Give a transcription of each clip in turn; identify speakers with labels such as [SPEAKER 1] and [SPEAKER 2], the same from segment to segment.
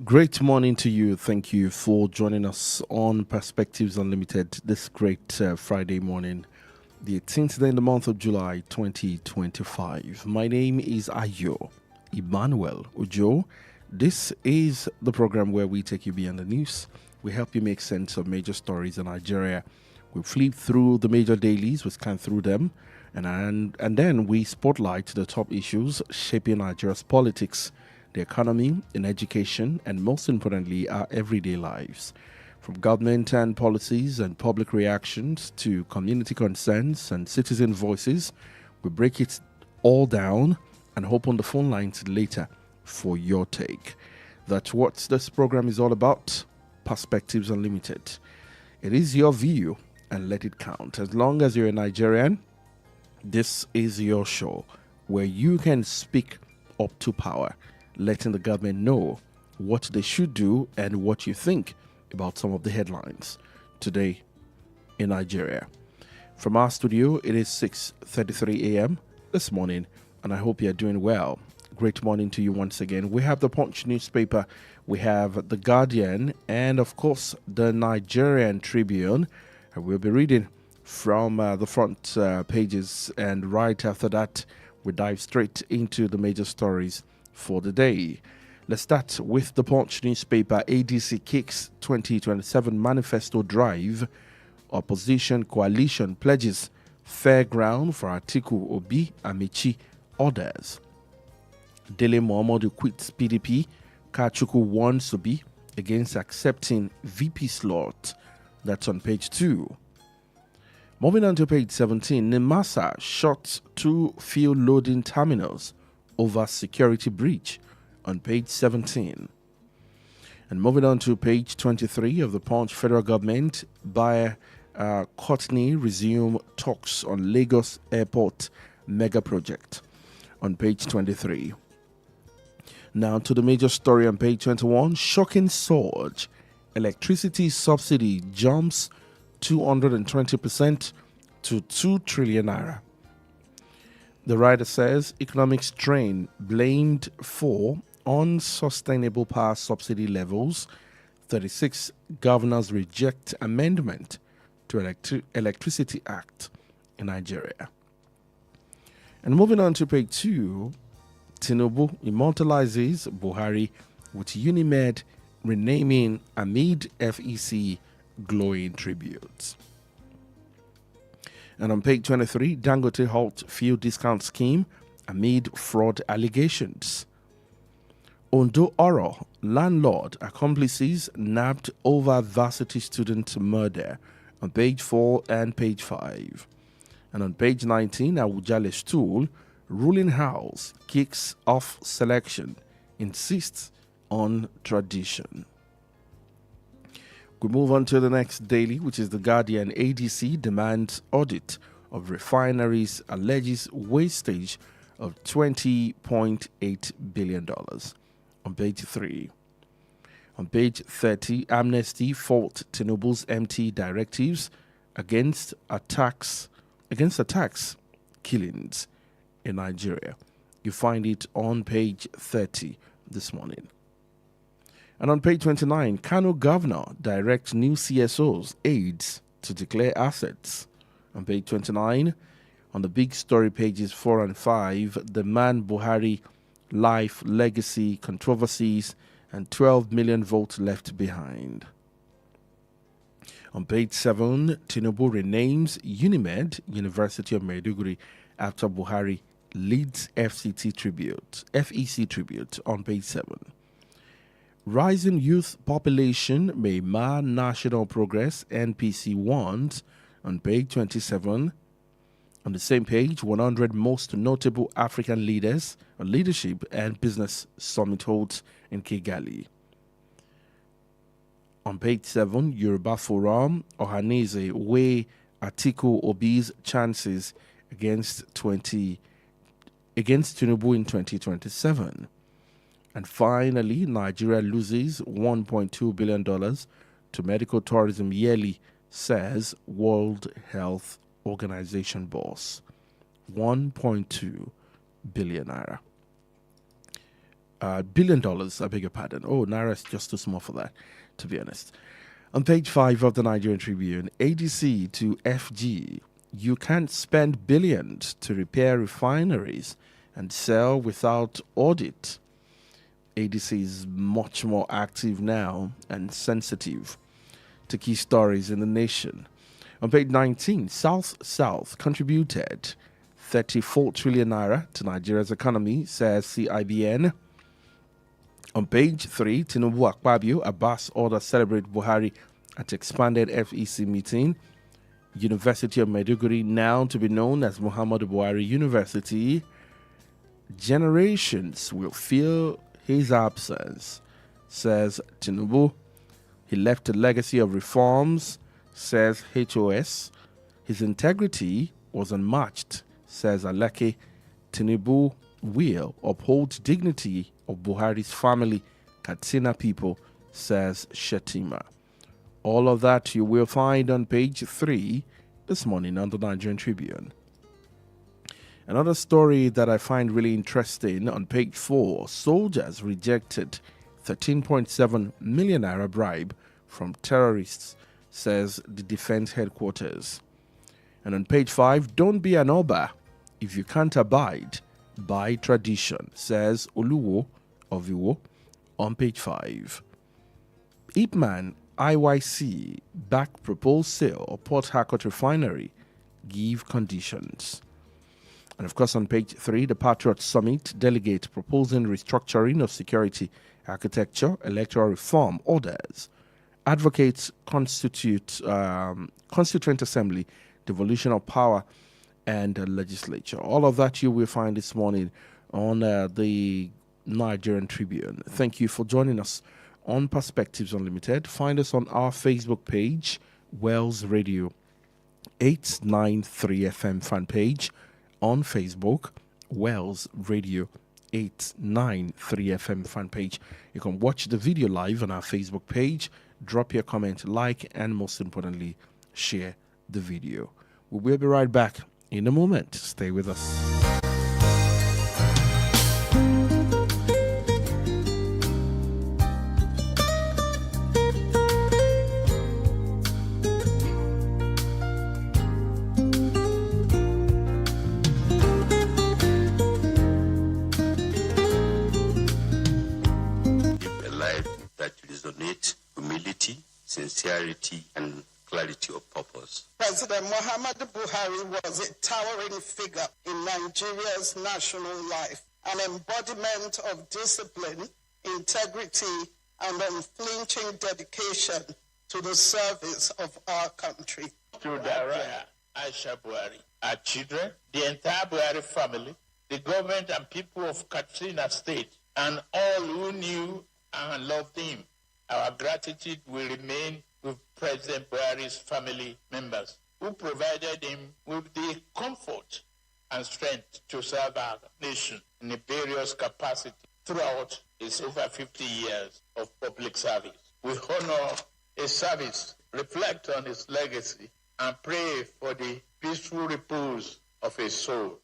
[SPEAKER 1] Great morning to you. Thank you for joining us on Perspectives Unlimited this great Friday morning, the 18th day in the month of July 2025. My name is Ayo Emmanuel-Ojo. This is the program where we take you beyond the news. We help you make sense of major stories in Nigeria. We flip through the major dailies, we scan through them, and then we spotlight the top issues shaping Nigeria's politics, the economy, in education, and most importantly, our everyday lives. From government and policies and public reactions to community concerns and citizen voices, we break it all down and open the phone lines later for your take. That's what this program is all about. Perspectives Unlimited. It is your view and let it count. As long as you're a Nigerian, this is your show where you can speak up to power, letting the government know what they should do and what you think about some of the headlines today in Nigeria. From our studio, it is 6:33 a.m. this morning, and I hope you're doing well. Great morning to you once again. We have the Punch newspaper, we have the Guardian, and of course the Nigerian Tribune. And we'll be reading from the front pages, and right after that, we dive straight into the major stories for the day. Let's start with the Punch newspaper. ADC kicks 2027 manifesto drive. Opposition coalition pledges fair ground for Atiku, Obi, Amici, others. Dele Mohamed quits PDP. Kachuku warns Obi against accepting VP slot. That's on page 2. Moving on to page 17, Nemasa shuts 2 fuel loading terminals over security breach on page 17. And moving on to page 23 of the Punch, federal government by Courtney resume talks on Lagos Airport mega project on page 23. Now to the major story on page 21, shocking surge. Electricity subsidy jumps 220% to 2 trillion naira. The writer says economic strain blamed for unsustainable power subsidy levels. 36 governors reject amendment to Electricity Act in Nigeria. And moving on to page 2, Tinubu immortalizes Buhari with Unimed renaming amid FEC glowing tributes. And on page 23, Dangote halt fuel discount scheme amid fraud allegations. Ondo Oro, landlord accomplices nabbed over varsity student murder on page 4 and page 5. And on page 19, Awujale stool, ruling house kicks off selection, insists on tradition. We move on to the next daily, which is the Guardian. ADC demands audit of refineries, alleges wastage of $20.8 billion on page 3. On page 30, Amnesty fault Tinubu's MT directives against attacks, killings in Nigeria. You find it on page 30 this morning. And on page 29, Kano governor directs new CSOs, aides to declare assets. On page 29, on the big story pages 4 and 5, the man Buhari life, legacy, controversies, and 12 million votes left behind. On page 7, Tinubu renames Unimed, University of Maiduguri, after Buhari leads FEC tribute on page 7. Rising youth population may mar national progress, NPC warns on page 27. On the same page, 100 most notable African leaders on leadership and business summit holds in Kigali. On page 7, Yoruba Forum, Ohaneze weigh Atiku Obi's chances against Tinubu in 2027. And finally, Nigeria loses $1.2 billion to medical tourism yearly, says World Health Organization boss. 1.2 billion naira. billion dollars, I beg your pardon. Oh, Naira is just too small for that, to be honest. On page 5 of the Nigerian Tribune, ADC to FG, you can't spend billions to repair refineries and sell without audit. ADC is much more active now and sensitive to key stories in the nation. On page 19, South contributed 34 trillion naira to Nigeria's economy, says CIBN. On page 3, Tinubu Akpabio, Abbas orders celebrate Buhari at expanded FEC meeting. University of Maiduguri, now to be known as Muhammadu Buhari University. Generations will feel his absence, says Tinubu. He left a legacy of reforms, says HOS. His integrity was unmatched, says Aleke. Tinubu will uphold dignity of Buhari's family, Katsina people, says Shetima. All of that you will find on page 3 this morning on the Nigerian Tribune. Another story that I find really interesting on page 4, soldiers rejected 13.7 million naira bribe from terrorists, says the defense headquarters. And on page 5, don't be an Oba if you can't abide by tradition, says Oluwo of Iwo on page 5. Ipman IYC back proposed sale of Port Harcourt refinery, give conditions. And of course, on page 3, the Patriot Summit delegate proposing restructuring of security architecture, electoral reform orders, advocates constituent assembly, devolution of power, and legislature. All of that you will find this morning on the Nigerian Tribune. Thank you for joining us on Perspectives Unlimited. Find us on our Facebook page, Wells Radio 893 FM fan page. On Facebook, Wells Radio 893 FM fan page. You can watch the video live on our Facebook page, drop your comment, like, and most importantly, share the video. We will be right back in a moment. Stay with us.
[SPEAKER 2] Sincerity and clarity of purpose.
[SPEAKER 3] President Muhammadu Buhari was a towering figure in Nigeria's national life, an embodiment of discipline, integrity, and unflinching dedication to the service of our country.
[SPEAKER 4] To Daraya, Aisha Buhari, our children, the entire Buhari family, the government and people of Katsina State, and all who knew and loved him, our gratitude will remain with President Buhari's family members who provided him with the comfort and strength to serve our nation in a various capacity throughout his over 50 years of public service. We honor his service, reflect on his legacy, and pray for the peaceful repose of his soul.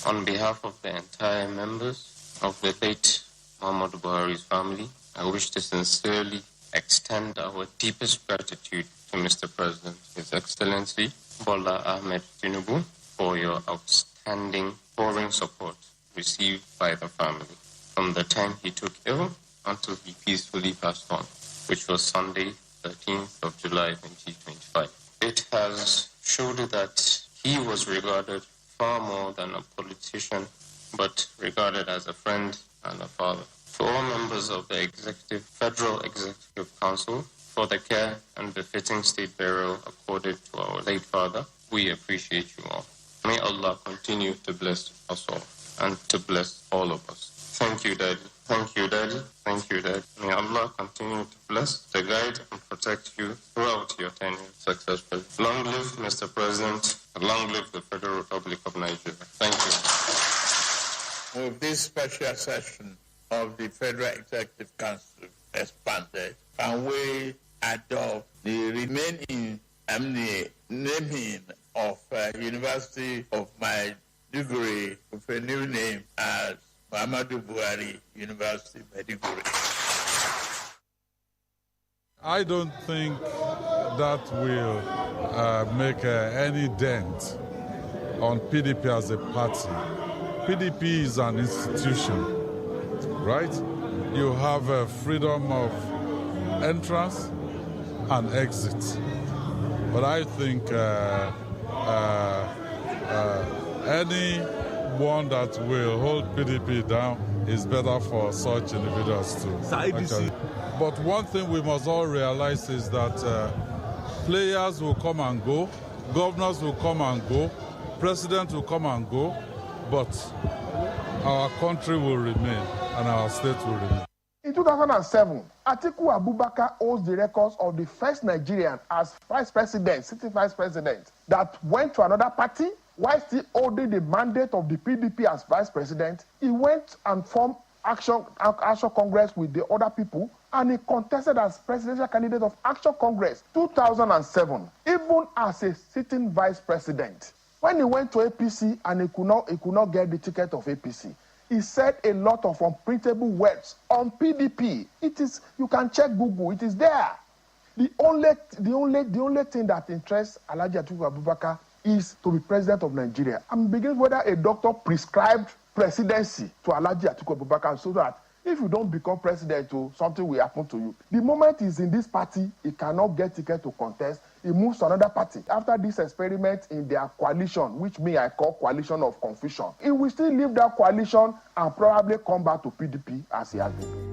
[SPEAKER 2] On behalf of the entire members of the late Muhammadu Buhari's family, I wish to sincerely extend our deepest gratitude to Mr. President, His Excellency Bola Ahmed Tinubu, for your outstanding foreign support received by the family from the time he took ill until he peacefully passed on, which was Sunday, 13th of July 2025. It has showed that he was regarded far more than a politician, but regarded as a friend and a father. To all members of the Federal Executive Council, for the care and befitting state burial accorded to our late father, we appreciate you all. May Allah continue to bless us all and to bless all of us. Thank you, Daddy. Thank you, Daddy. Thank you, Daddy. May Allah continue to bless, to guide, and protect you throughout your tenure successfully. Long live Mr. President, and long live the Federal Republic of Nigeria. Thank you.
[SPEAKER 4] With this special session of the Federal Executive Council expanded, and we adopt the remaining naming of University of Maiduguri with a new name as Muhammadu Buhari University, Maiduguri.
[SPEAKER 5] I don't think that will make any dent on PDP as a party. PDP is an institution, right? You have freedom of entrance and exit. But I think anyone that will hold PDP down is better for such individuals too. Actually. But one thing we must all realize is that players will come and go, governors will come and go, president will come and go, but our country will remain and our state will remain.
[SPEAKER 6] In 2007, Atiku Abubakar holds the records of the first Nigerian as vice president, sitting vice president, that went to another party while still holding the mandate of the PDP as vice president. He went and formed Action Congress with the other people, and he contested as presidential candidate of Action Congress 2007, even as a sitting vice president. When he went to APC and he could not get the ticket of APC, he said a lot of unprintable words on PDP. It is, you can check Google, it is there. The only thing that interests Alhaji Atiku Abubakar is to be president of Nigeria. I'm beginning whether a doctor prescribed presidency to Alhaji Atiku Abubakar so that if you don't become president, something will happen to you. The moment he's in this party, he cannot get ticket to contest. He moves to another party. After this experiment in their coalition, which I call coalition of confusion, he will still leave that coalition and probably come back to PDP as he has been.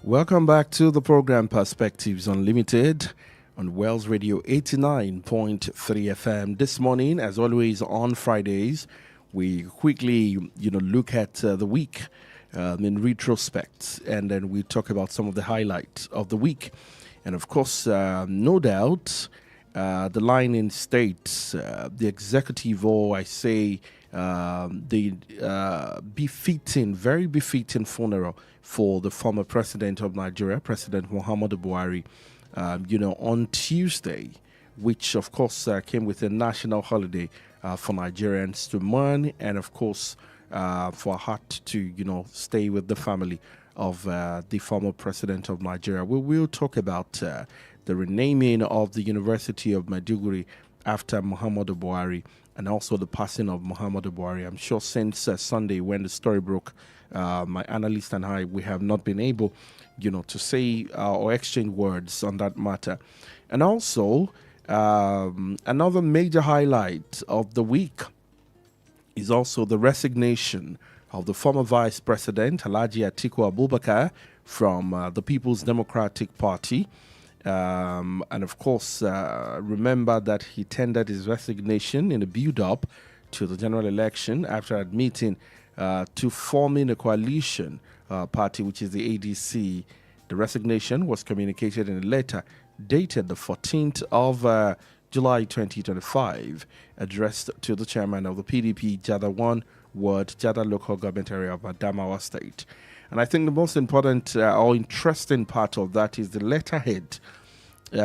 [SPEAKER 1] Welcome back to the program Perspectives Unlimited on Wells Radio 89.3 FM. This morning, as always on Fridays, we quickly, look at the week in retrospect, and then we talk about some of the highlights of the week. And of course, no doubt, the line in states, the executive, or I say, the very befitting funeral for the former president of Nigeria, President Muhammadu Buhari, on Tuesday, which of course came with a national holiday for Nigerians to mourn, and of course for a heart to stay with the family of the former president of Nigeria. We will talk about the renaming of the University of Maiduguri after Muhammadu Buhari, and also the passing of Muhammadu Buhari. I'm sure since Sunday when the story broke, my analyst and I, we have not been able, to say or exchange words on that matter. And also, another major highlight of the week is also the resignation of the former vice president, Alhaji Atiku Abubakar, from the People's Democratic Party. And of course, remember that he tendered his resignation in a build-up to the general election after admitting to forming a coalition party, which is the ADC. The resignation was communicated in a letter dated the 14th of July 2025, addressed to the chairman of the PDP, Jada 1 Ward, Jada local government area of Adamawa State. And I think the most important or interesting part of that is the letterhead. It's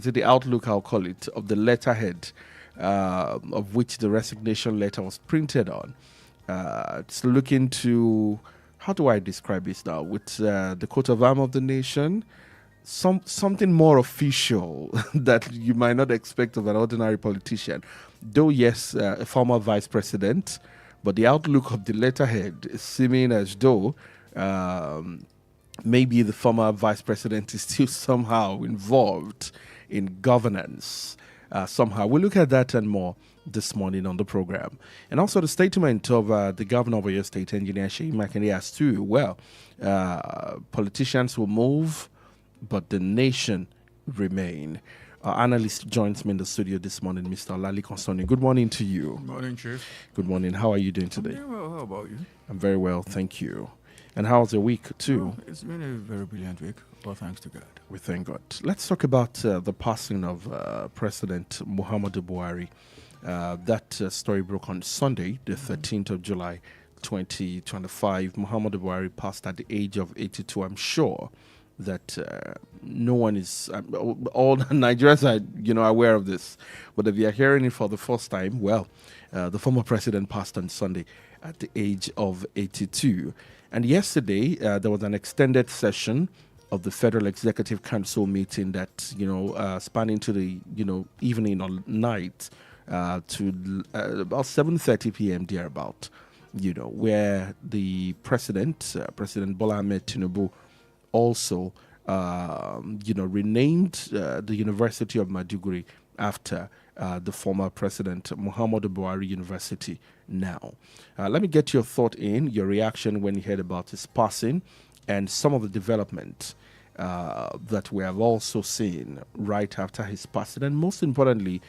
[SPEAKER 1] the outlook, I'll call it, of the letterhead of which the resignation letter was printed on. It's looking to, how do I describe this now? With the coat of arms of the nation, something more official that you might not expect of an ordinary politician. Though, yes, a former vice president, but the outlook of the letterhead is seeming as though maybe the former vice president is still somehow involved in governance. Somehow. We'll look at that and more this morning on the program. And also the statement of the governor of Ayo State, Engineer Seyi Makinde, as to, politicians will move, but the nation remain. Our analyst joins me in the studio this morning, Mr. Lali Konsoni. Good morning to you.
[SPEAKER 7] Good morning, Chief.
[SPEAKER 1] Good morning. How are you doing today?
[SPEAKER 7] I'm very well. How about you?
[SPEAKER 1] I'm very well, thank you. And how's your week too?
[SPEAKER 7] Oh, it's been a very brilliant week. Well, thanks to God.
[SPEAKER 1] We thank God. Let's talk about the passing of President Muhammadu Buhari. That story broke on Sunday, the 13th of July, 2025. Muhammadu Buhari passed at the age of 82. I'm sure that no one is, all Nigerians are, aware of this. But if you are hearing it for the first time, well, the former president passed on Sunday at the age of 82. And yesterday, there was an extended session of the Federal Executive Council meeting that, spanning to the, evening or night to about 7:30 p.m. thereabout, where the President Bola Ahmed Tinubu, also, renamed the University of Maiduguri after the former President Muhammadu Buhari University now. Let me get your thought your reaction when you heard about his passing and some of the development that we have also seen right after his passing. And most importantly,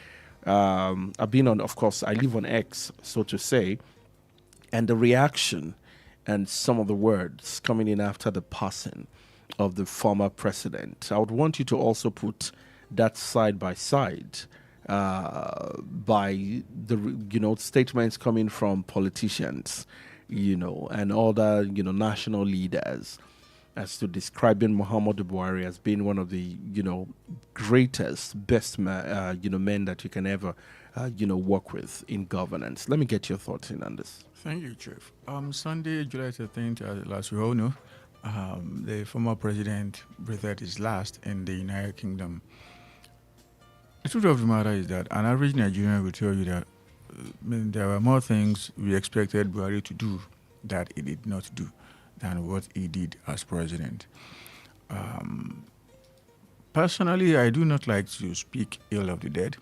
[SPEAKER 1] I've been on, of course, I live on X, so to say, and the reaction and some of the words coming in after the passing of the former president. I would want you to also put that side by side by the statements coming from politicians, and other national leaders as to describing Muhammadu Buhari as being one of the greatest, best men that you can ever work with in governance. Let me get your thoughts in on this.
[SPEAKER 7] Thank you, Chief. Sunday, July 13th, as we all know, the former president breathed his last in the United Kingdom. The truth of the matter is that an average Nigerian will tell you that there were more things we expected Buhari to do that he did not do than what he did as president. Personally, I do not like to speak ill of the dead,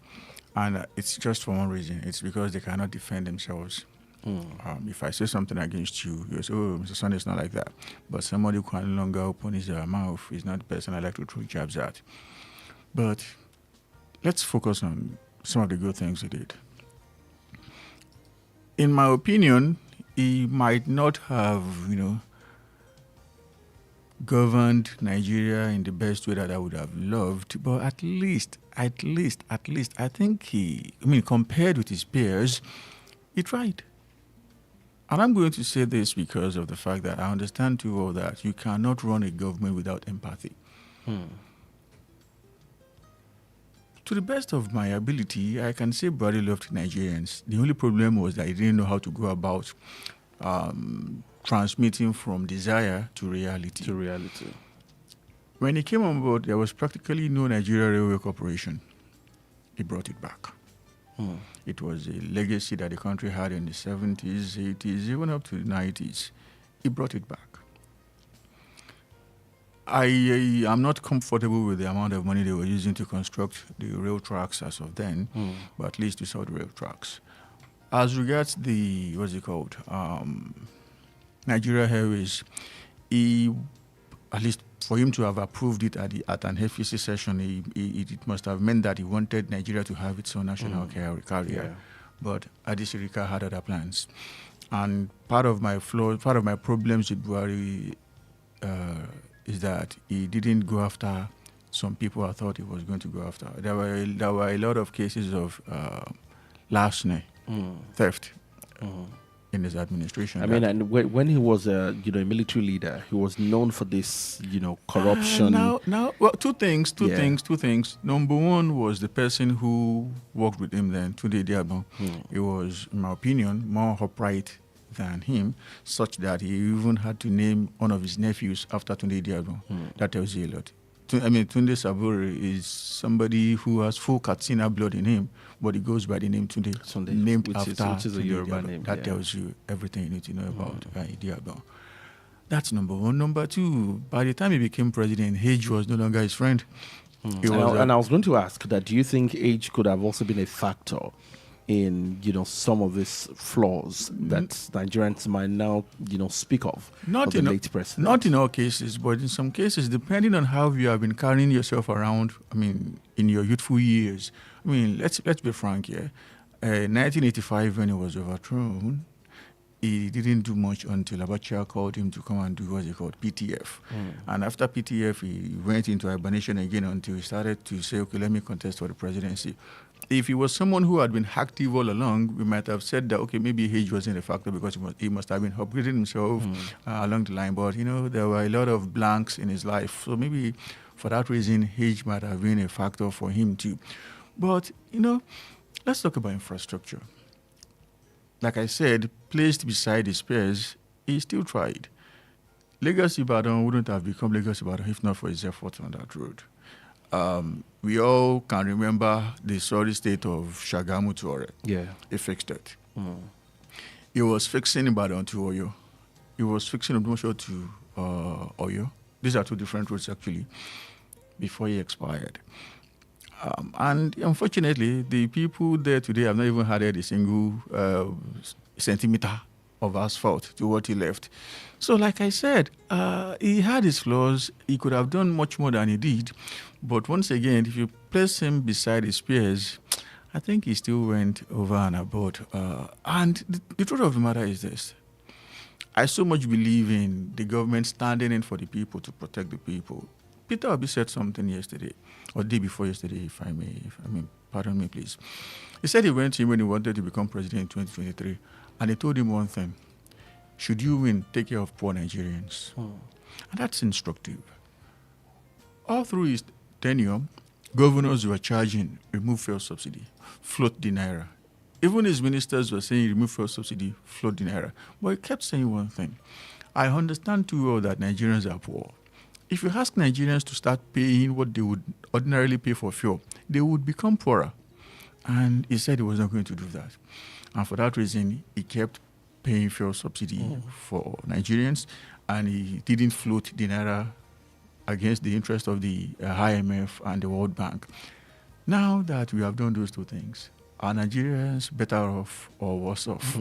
[SPEAKER 7] and it's just for one reason. It's because they cannot defend themselves. If I say something against you, you say, oh, Mr. Sunday, it's not like that. But somebody who can no longer open his mouth is not the person I like to throw jabs at. But let's focus on some of the good things he did. In my opinion, he might not have, governed Nigeria in the best way that I would have loved, but at least, I think compared with his peers, he tried. And I'm going to say this because of the fact that I understand too well that you cannot run a government without empathy. To the best of my ability, I can say Buhari loved Nigerians. The only problem was that he didn't know how to go about transmitting from desire to reality. When he came on board, there was practically no Nigeria Railway Corporation. He brought it back. It was a legacy that the country had in the 70s, 80s, even up to the 90s. He brought it back. I am not comfortable with the amount of money they were using to construct the rail tracks as of then, but at least we saw the rail tracks. As regards the, Nigeria Airways, at least for him to have approved it at an FEC session, it must have meant that he wanted Nigeria to have its own national carrier. Yeah. But Adisirika had other plans. And part of my problems with Buhari is that he didn't go after some people I thought he was going to go after. There were a lot of cases of larceny, theft. In his administration.
[SPEAKER 1] And when he was a military leader, he was known for this, corruption.
[SPEAKER 7] Two things. Number one was the person who worked with him then, Tunde Diabon. He was, in my opinion, more upright than him, such that he even had to name one of his nephews after Tunde Diabon. That tells you a lot. Tunde Saburi is somebody who has full Katsina blood in him, but he goes by the name Tunde, named which is a Yoruba name. That tells you everything you need to know about Diabon. That's number one. Number two, by the time he became president, age was no longer his friend.
[SPEAKER 1] And I was going to ask that, do you think age could have also been a factor in some of these flaws that Nigerians might now speak of the late president?
[SPEAKER 7] Not in all cases, but in some cases, depending on how you have been carrying yourself around. In your youthful years. Let's be frank here. 1985, when he was overthrown, he didn't do much until Abacha called him to come and do what's it called, PTF. And after PTF, he went into hibernation again until he started to say, okay, let me contest for the presidency. If he was someone who had been active all along, we might have said that, okay, maybe age wasn't a factor because he must have been upgrading himself along the line. But, there were a lot of blanks in his life. So maybe for that reason, age might have been a factor for him too. But, let's talk about infrastructure. Like I said, placed beside his peers, he still tried. Lagos Ibadan wouldn't have become Lagos Ibadan if not for his efforts on that road. We all can remember the sorry state of Shagamu to Ore.
[SPEAKER 1] Yeah.
[SPEAKER 7] He fixed it. He was fixing Ibadan to Oyo. He was fixing Odumosho to Oyo. These are two different roads, actually, before he expired. And unfortunately, the people there today have not even added a single centimeter of asphalt to what he left. So like I said, he had his flaws. He could have done much more than he did. But once again, if you place him beside his peers, I think he still went over and above. And the truth of the matter is this. I so much believe in the government standing in for the people to protect the people. Peter Obi said something yesterday, or day before yesterday, if I may, pardon me, please. He said he went to him when he wanted to become president in 2023, and he told him one thing: should you win, take care of poor Nigerians. And that's instructive. All through his tenure, governors were charging remove fuel subsidy, float the naira. Even his ministers were saying remove fuel subsidy, float the naira. But he kept saying one thing: I understand too well that Nigerians are poor. If you ask Nigerians to start paying what they would ordinarily pay for fuel, they would become poorer. And he said he was not going to do that. And for that reason, he kept paying fuel subsidy for Nigerians, and he didn't float the naira against the interest of the IMF and the World Bank. Now that we have done those two things, are Nigerians better off or worse off?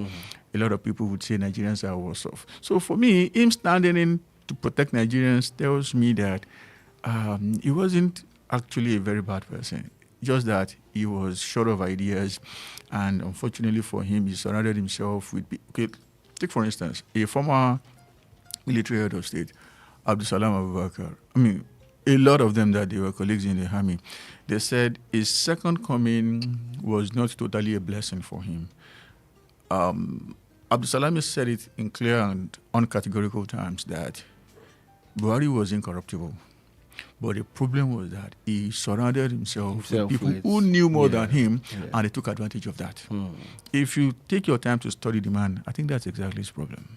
[SPEAKER 7] A lot of people would say Nigerians are worse off. So for me, him standing in to protect Nigerians tells me that he wasn't actually a very bad person, just that he was short of ideas, and unfortunately for him, he surrounded himself with okay, take for instance, a former military head of state, Abdusalam Abubakar. I mean, a lot of them that they were colleagues in the army, they said his second coming was not totally a blessing for him. Abdusalam said it in clear and uncategorical terms that Buhari was incorruptible. But the problem was that he surrounded himself with people who knew more than him, and they took advantage of that. If you take your time to study the man, I think that's exactly his problem.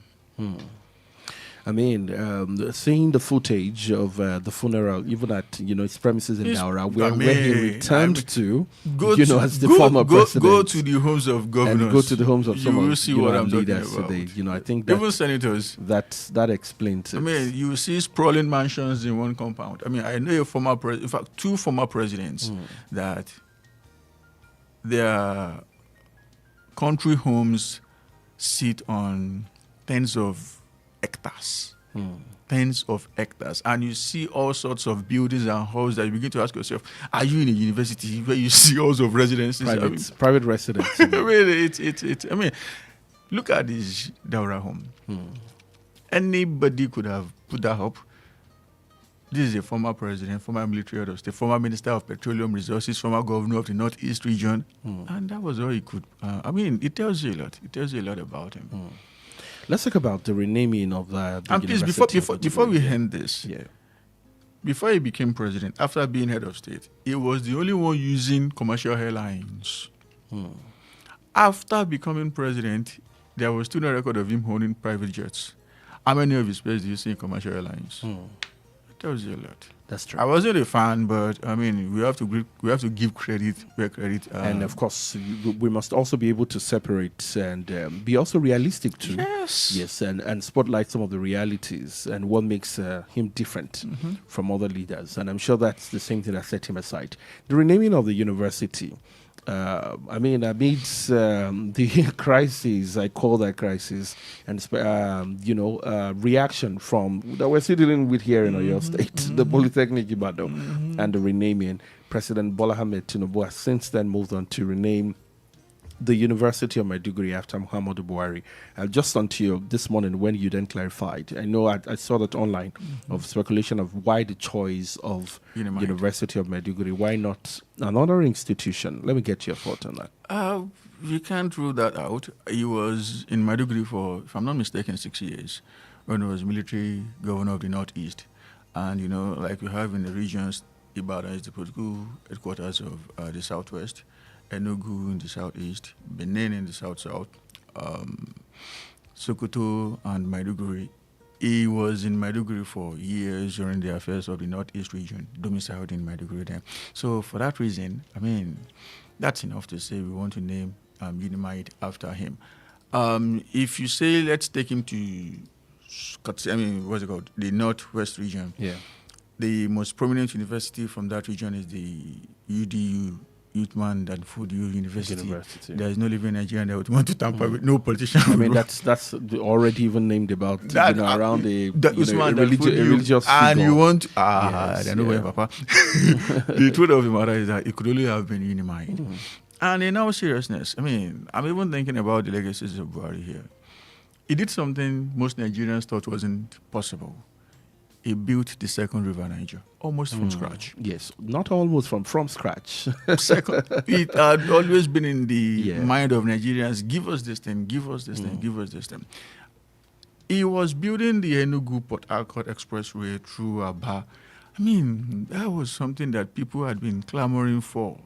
[SPEAKER 1] I mean, seeing the footage of the funeral, even at his premises in Daura, where he returned to as the former president.
[SPEAKER 7] Go to the homes of governors.
[SPEAKER 1] And go to the homes of some
[SPEAKER 7] you will
[SPEAKER 1] of
[SPEAKER 7] see what I'm talking
[SPEAKER 1] leaders
[SPEAKER 7] about.
[SPEAKER 1] today. I think that,
[SPEAKER 7] even senators.
[SPEAKER 1] That explains it.
[SPEAKER 7] I mean, you see sprawling mansions in one compound. I mean, I know in fact, two former presidents that their country homes sit on tens of hectares. Tens of hectares. And you see all sorts of buildings and halls that you begin to ask yourself, are you in a university where you see halls of residences?
[SPEAKER 1] Private residence.
[SPEAKER 7] I mean, look at this Daura home. Anybody could have put that up. This is a former president, former military head of state, former minister of petroleum resources, former governor of the Northeast region. And that was all he could. I mean, it tells you a lot. It tells you a lot about him.
[SPEAKER 1] Let's talk about the renaming of the
[SPEAKER 7] and please, before we end this, before he became president, after being head of state, he was the only one using commercial airlines. After becoming president, there was still no record of him owning private jets. How many of his peers do you see in commercial airlines? It tells you a lot.
[SPEAKER 1] That's true.
[SPEAKER 7] I wasn't a fan, but I mean, we have to give credit where credit.
[SPEAKER 1] And of course, we must also be able to separate and be also realistic too. Yes, and spotlight some of the realities and what makes him different from other leaders. And I'm sure that's the same thing that set him aside. The renaming of the university. I mean, amidst the crisis, I call that crisis, and reaction from that we're still dealing with here in Oyo State, the Polytechnic Ibadan, and the renaming. President Bola Ahmed Tinubu has since then moved on to rename the University of Maiduguri after Muhammadu Buhari. Just until this morning when you then clarified, I know I saw that online of speculation of why the choice of University of Maiduguri, why not another institution? Let me get your thought on that.
[SPEAKER 7] You can't rule that out. He was in Maiduguri for, if I'm not mistaken, 6 years when he was military governor of the Northeast. And, you know, like we have in the regions, Ibadan is the political headquarters of the Southwest, Enugu in the Southeast, Benin in the South-South, Sokoto and Maiduguri. He was in Maiduguri for years during the affairs of the Northeast region, domiciled in Maiduguri then. So for that reason, I mean, that's enough to say we want to name Unimite after him. If you say let's take him to, what's it called? The Northwest region.
[SPEAKER 1] Yeah.
[SPEAKER 7] The most prominent university from that region is the UDU, Youthman and Food University. There is no living Nigerian that would want to tamper with, no politician.
[SPEAKER 1] I mean, that's already even named about that, around a religious figure.
[SPEAKER 7] And you want,
[SPEAKER 1] Yes,
[SPEAKER 7] Papa. The truth of the matter is that it could only have been Unimite. And in all seriousness, I mean, I'm even thinking about the legacies of Buhari here. He did something most Nigerians thought wasn't possible. He built the second river Niger, almost from scratch.
[SPEAKER 1] Yes, not almost from scratch.
[SPEAKER 7] Second, it had always been in the mind of Nigerians, give us this thing, give us this thing, give us this thing. He was building the Enugu-Port Harcourt Expressway through Aba. I mean, that was something that people had been clamoring for.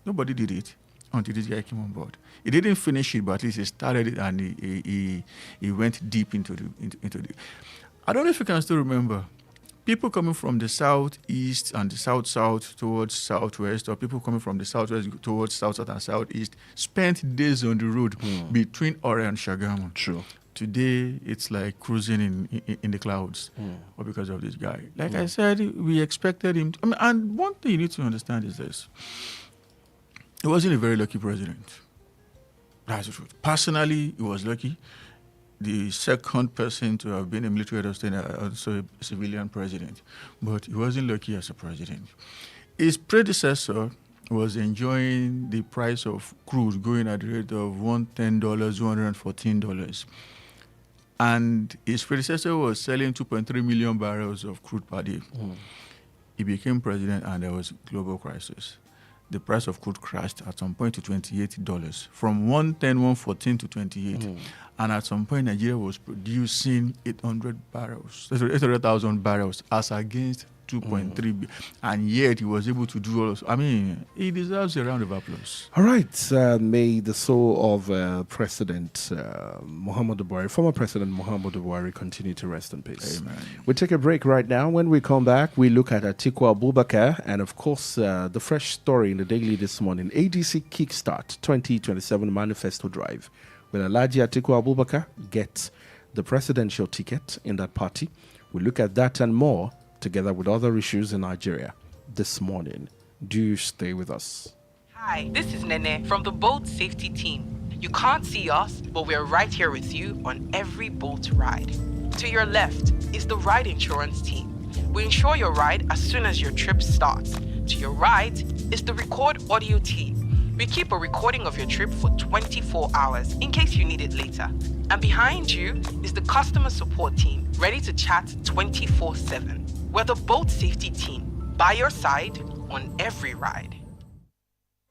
[SPEAKER 7] Nobody did it until this guy came on board. He didn't finish it, but at least he started it and he went deep into the. I don't know if you can still remember, people coming from the southeast and the south-south towards southwest, or people coming from the southwest towards south-south and southeast, spent days on the road between Ore and Shagamu.
[SPEAKER 1] True.
[SPEAKER 7] Today, it's like cruising in the clouds, or because of this guy. Like I said, we expected him. And one thing you need to understand is this. He wasn't a very lucky president. That's the truth. Personally, he was lucky. The second person to have been a military head of state, also a civilian president. But he wasn't lucky as a president. His predecessor was enjoying the price of crude going at the rate of $110, $114. And his predecessor was selling 2.3 million barrels of crude per day. He became president and there was a global crisis. The price of crude crashed at some point to $28, from $110, $114 to $28. And at some point, Nigeria was producing 800,000 barrels as against 2.3 billion. And yet he was able to do all this. I mean, he deserves a round of applause.
[SPEAKER 1] All right. May the soul of President Muhammadu Buhari, former President Muhammadu Buhari, continue to rest in peace.
[SPEAKER 7] Amen.
[SPEAKER 1] We take a break right now. When we come back, we look at Atiku Abubakar and, of course, the fresh story in the Daily this morning, ADC Kickstart 2027 Manifesto Drive. Will Alhaji Atiku Abubakar get the presidential ticket in that party? We look at that and more together with other issues in Nigeria this morning. Do stay with us.
[SPEAKER 8] Hi, this is Nene from the boat safety team. You can't see us, but we're right here with you on every boat ride. To your left is the ride insurance team. We insure your ride as soon as your trip starts. To your right is the record audio team. We keep a recording of your trip for 24 hours in case you need it later. And behind you is the customer support team, ready to chat 24/7. We're the boat safety team, by your side on every ride.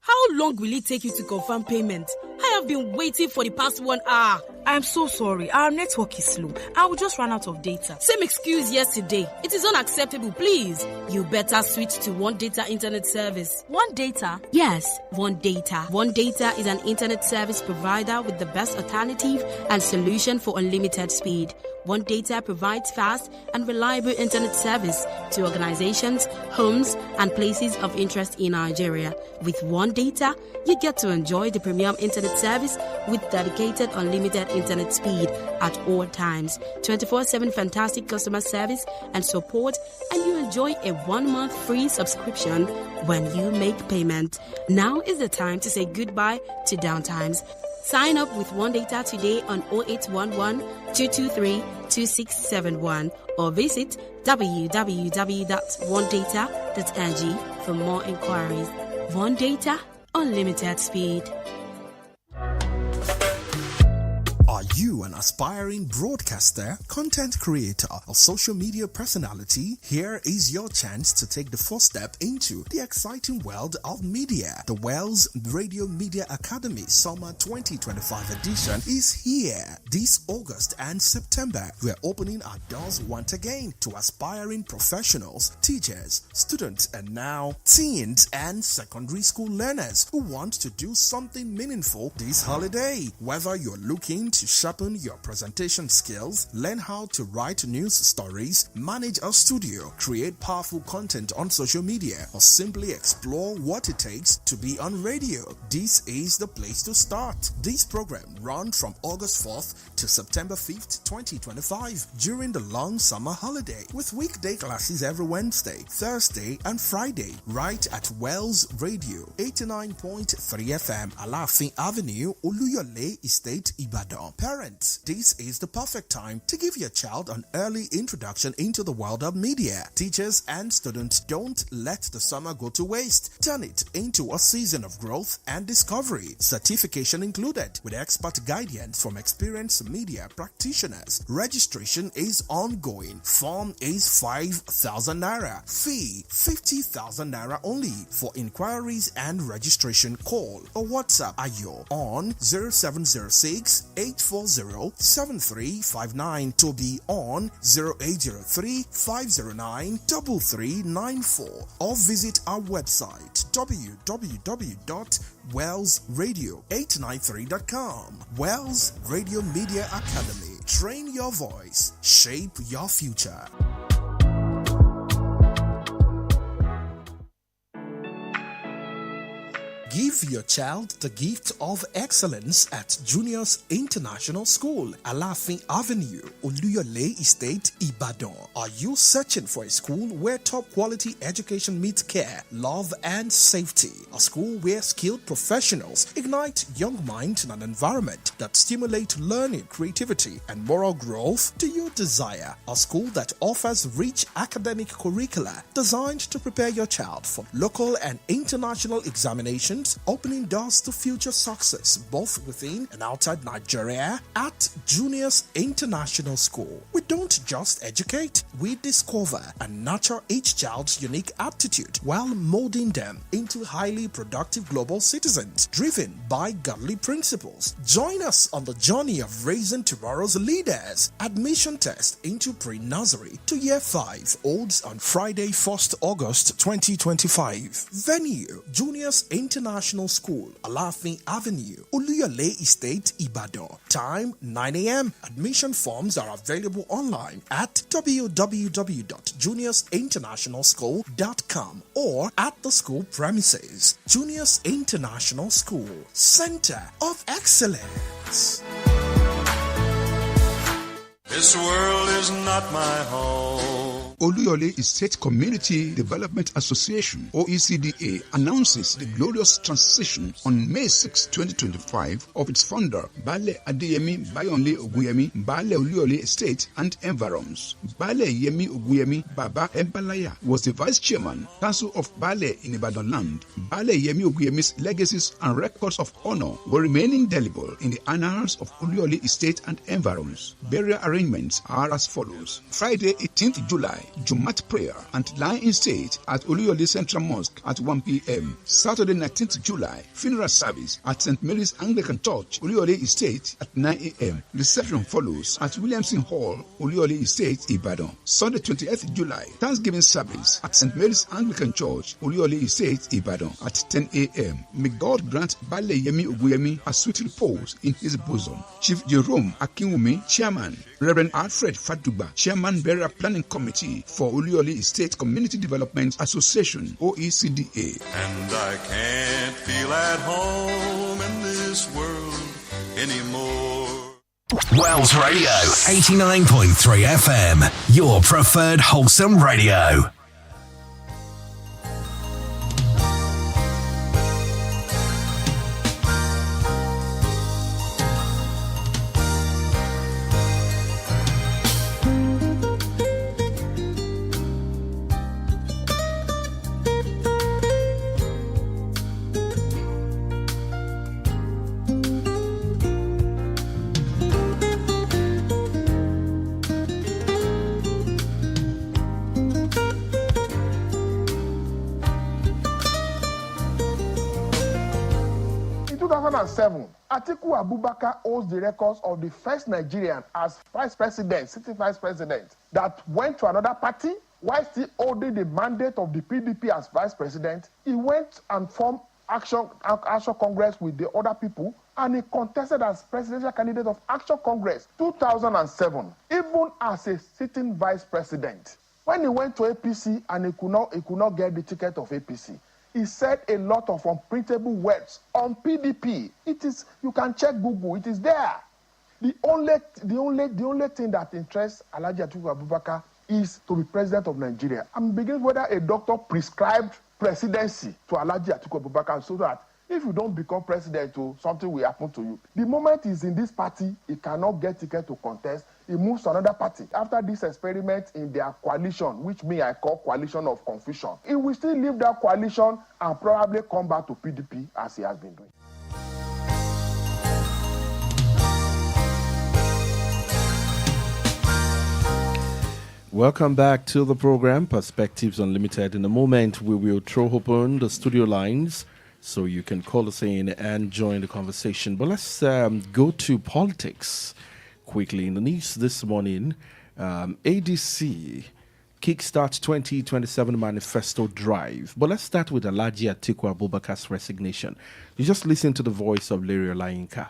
[SPEAKER 9] How long will it take you to confirm payment? I have been waiting for the past 1 hour.
[SPEAKER 10] I'm so sorry. Our network is slow. I will just run out of data.
[SPEAKER 9] Same excuse yesterday. It is unacceptable, please. You better switch to One Data Internet Service.
[SPEAKER 10] One Data?
[SPEAKER 9] Yes, One Data. One Data is an internet service provider with the best alternative and solution for unlimited speed. One Data provides fast and reliable internet service to organizations, homes, and places of interest in Nigeria. With One Data, you get to enjoy the premium internet service with dedicated unlimited internet speed at all times, 24/7 fantastic customer service and support, and you enjoy a 1-month free subscription when you make payment. Now is the time to say goodbye to downtimes. Sign up with One Data today on 0811-223-2671 or visit www.onedata.ng for more inquiries. One Data, unlimited speed.
[SPEAKER 11] you an aspiring broadcaster, content creator, or social media personality? Here is your chance to take the first step into the exciting world of media. The Wells Radio Media Academy Summer 2025 edition is here. This August and September, we're opening our doors once again to aspiring professionals, teachers, students, and now teens and secondary school learners who want to do something meaningful this holiday. Whether you're looking to sharpen your presentation skills, learn how to write news stories, manage a studio, create powerful content on social media, or simply explore what it takes to be on radio, this is the place to start. This program runs from August 4th to September 5th, 2025 during the long summer holiday with weekday classes every Wednesday, Thursday, and Friday right at Wells Radio 89.3 FM, Alafin Avenue, Oluyole Estate, Ibadan. Parents, this is the perfect time to give your child an early introduction into the world of media. Teachers and students, don't let the summer go to waste. Turn it into a season of growth and discovery. Certification included with expert guidance from experienced media practitioners. Registration is ongoing. Form is 5,000 naira. Fee 50,000 naira only. For inquiries and registration, call or WhatsApp Ayo on 0706 840 7359, to be on 0803 509 3394, or visit our website www.wellsradio893.com. Wells Radio Media Academy. Train your voice, shape your future. Give your child the gift of excellence at Juniors International School, Alafin Avenue, Oluyole Estate, Ibadan. Are you searching for a school where top quality education meets care, love, and safety? A school where skilled professionals ignite young minds in an environment that stimulates learning, creativity, and moral growth? Do you desire a school that offers rich academic curricula designed to prepare your child for local and international examinations, opening doors to future success both within and outside Nigeria? At Juniors International School, we don't just educate, we discover and nurture each child's unique aptitude while molding them into highly productive global citizens driven by godly principles. Join us on the journey of raising tomorrow's leaders. Admission test into pre-nursery to year 5 holds on Friday, 1st August 2025. Venue: Juniors International School, Alafin Avenue, Oluyole Estate, Ibadan. Time 9 a.m. Admission forms are available online at www.juniorsinternationalschool.com or at the school premises. Juniors International School, Center of Excellence.
[SPEAKER 12] This world is not my home.
[SPEAKER 13] Oluyole Estate Community Development Association, OECDA, announces the glorious transition on May 6, 2025 of its founder, Baale Adeyemi Bayonle Ogunyemi, Baale Oluyole Estate and Environs. Baale Yemi Ogunyemi Baba Embalaya was the Vice Chairman, Council of Baale in Ibadan Land. Baale Yemi Ogunyemi's legacies and records of honor will remain indelible in the annals of Oluyole Estate and Environs. Burial arrangements are as follows. Friday, 18th July, Jumat prayer and lie-in state at Oluyole Central Mosque at 1 p.m. Saturday, 19th July, funeral service at St. Mary's Anglican Church, Oluyole Estate at 9 a.m. Reception follows at Williamson Hall, Oluyole Estate, Ibadan. Sunday, 28th July, Thanksgiving service at St. Mary's Anglican Church, Oluyole Estate, Ibadan at 10 a.m. May God grant Baale Yemi Ogunyemi a sweet repose in his bosom. Chief Jerome Akinwumi, Chairman. Reverend Alfred Faduba, Chairman, Burial Planning Committee for Oluyole Estate Community Development Association, OECDA.
[SPEAKER 12] And I can't feel at home in this world anymore.
[SPEAKER 14] Wells Radio, 89.3 FM, your preferred wholesome radio.
[SPEAKER 6] 2007, Atiku Abubakar holds the records of the first Nigerian as vice president, city vice president, that went to another party while still holding the mandate of the PDP as vice president. He went and formed Action Congress with the other people, and he contested as presidential candidate of Action Congress 2007, even as a sitting vice president. When he went to APC and he could not get the ticket of APC, he said a lot of unprintable words on PDP. It is, you can check Google, it is there. The only thing that interests Alhaji Atiku Abubakar is to be president of Nigeria. I'm beginning whether a doctor prescribed presidency to Alhaji Atiku Abubakar so that if you don't become president, something will happen to you. The moment he's in this party, he cannot get ticket to contest. He moves to another party. After this experiment in their coalition, which I call coalition of confusion, he will still leave that coalition and probably come back to PDP as he has been doing.
[SPEAKER 1] Welcome back to the program, Perspectives Unlimited. In a moment, we will throw open the studio lines so you can call us in and join the conversation. But let's go to politics quickly. In the news this morning, ADC kickstarts 2027 manifesto drive. But let's start with Alhaji Atiku Abubakar's resignation. You just listen to the voice of Larry Olayinka.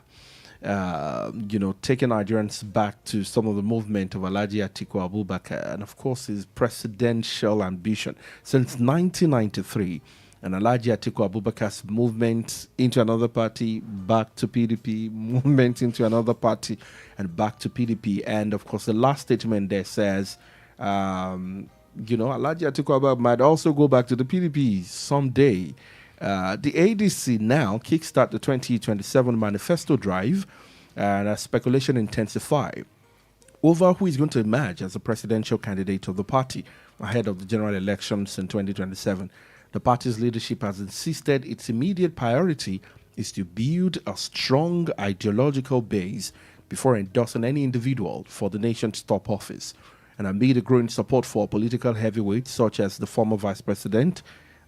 [SPEAKER 1] Taking Nigerians back to some of the movement of Alhaji Atiku Abubakar and, of course, his presidential ambition since 1993. And Alhaji Atiku Abubakar's movement into another party, back to PDP, movement into another party, and back to PDP. And, of course, the last statement there says, Alhaji Atiku Abubakar might also go back to the PDP someday. The ADC now kickstart the 2027 manifesto drive, and as speculation intensify over who is going to emerge as the presidential candidate of the party ahead of the general elections in 2027. The party's leadership has insisted its immediate priority is to build a strong ideological base before endorsing any individual for the nation's top office. And amid the growing support for political heavyweights such as the former Vice President